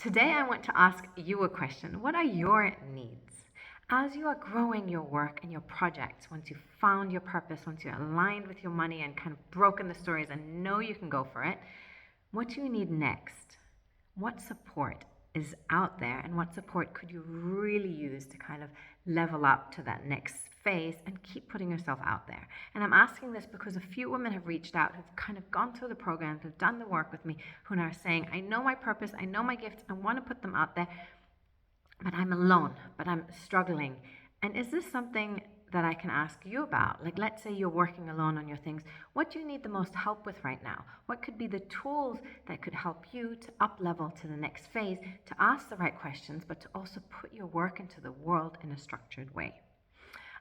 Today, I want to ask you a question. What are your needs? As you are growing your work and your projects, once you've found your purpose, once you're aligned with your money and kind of broken the stories and know you can go for it, what do you need next? What support is out there, and what support could you really use to kind of level up to that next phase and keep putting yourself out there? And I'm asking this because a few women have reached out, who've kind of gone through the programs, who've done the work with me, who are saying, I know my purpose, I know my gifts, I want to put them out there, but I'm alone, but I'm struggling. And is this something that I can ask you about? Like, let's say you're working alone on your things. What do you need the most help with right now? What could be the tools that could help you to up level to the next phase, to ask the right questions, but to also put your work into the world in a structured way?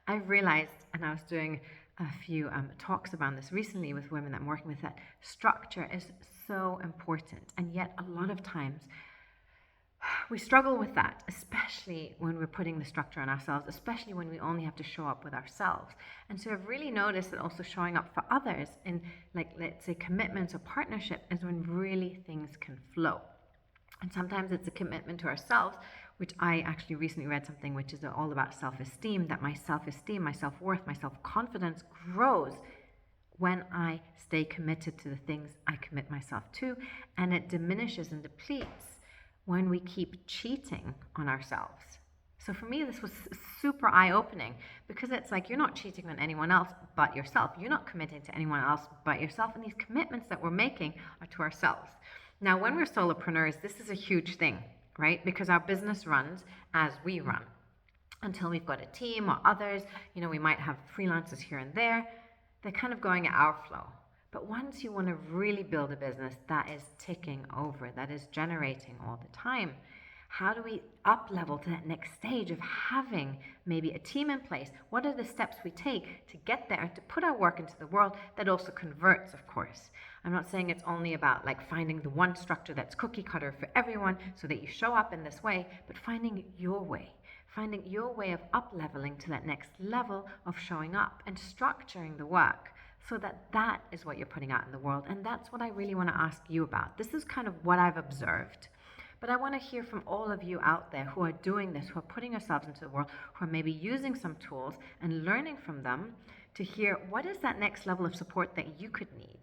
I've realized, and I was doing a few talks around this recently with women that I'm working with, that structure is so important. And yet a lot of times we struggle with that, especially when we're putting the structure on ourselves, especially when we only have to show up with ourselves. And so I've really noticed that also showing up for others in, like, let's say commitments or partnership, is when really things can flow. And sometimes it's a commitment to ourselves, which I actually recently read something which is all about self-esteem, that my self-esteem, my self-worth, my self-confidence grows when I stay committed to the things I commit myself to, and it diminishes and depletes when we keep cheating on ourselves. So for me, this was super eye-opening, because it's like, you're not cheating on anyone else but yourself. You're not committing to anyone else but yourself. And these commitments that we're making are to ourselves. Now, when we're solopreneurs, this is a huge thing, right? Because our business runs as we run. Until we've got a team or others, we might have freelancers here and there. They're kind of going at our flow. But once you want to really build a business that is ticking over, that is generating all the time, how do we up level to that next stage of having maybe a team in place? What are the steps we take to get there, to put our work into the world that also converts, of course? I'm not saying it's only about like finding the one structure that's cookie cutter for everyone so that you show up in this way, but finding your way of up leveling to that next level of showing up and structuring the work, so that is what you're putting out in the world. And that's what I really want to ask you about. This is kind of what I've observed. But I want to hear from all of you out there who are doing this, who are putting yourselves into the world, who are maybe using some tools and learning from them, to hear what is that next level of support that you could need.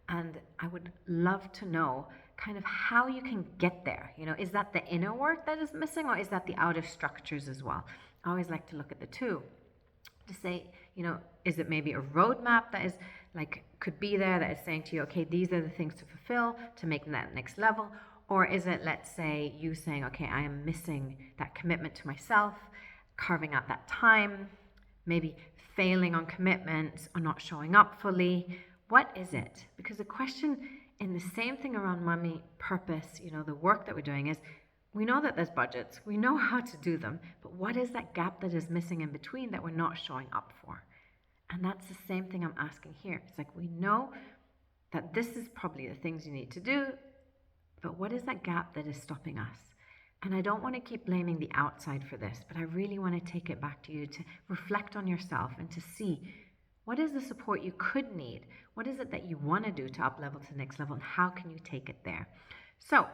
And I would love to know kind of how you can get there. Is that the inner work that is missing, or is that the outer structures as well? I always like to look at the two, to say, is it maybe a roadmap that is like, could be there, that is saying to you, okay, these are the things to fulfill to make that next level? Or is it, let's say, you saying, okay, I am missing that commitment to myself, carving out that time, maybe failing on commitments or not showing up fully? What is it? Because the question in the same thing around money, purpose, the work that we're doing is, we know that there's budgets, we know how to do them, but what is that gap that is missing in between that we're not showing up for? And that's the same thing I'm asking here. It's like, we know that this is probably the things you need to do, but what is that gap that is stopping us? And I don't want to keep blaming the outside for this, but I really want to take it back to you to reflect on yourself and to see, what is the support you could need? What is it that you want to do to up level to the next level, and how can you take it there? So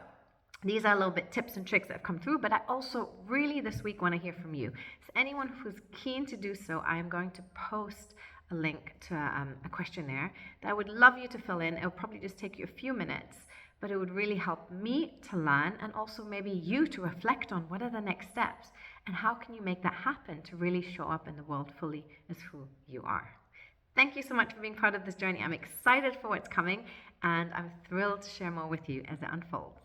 these are a little bit tips and tricks that have come through, but I also really this week want to hear from you. So anyone who's keen to do so, I am going to post a link to a questionnaire that I would love you to fill in. It'll probably just take you a few minutes, but it would really help me to learn, and also maybe you to reflect on what are the next steps and how can you make that happen to really show up in the world fully as who you are. Thank you so much for being part of this journey. I'm excited for what's coming, and I'm thrilled to share more with you as it unfolds.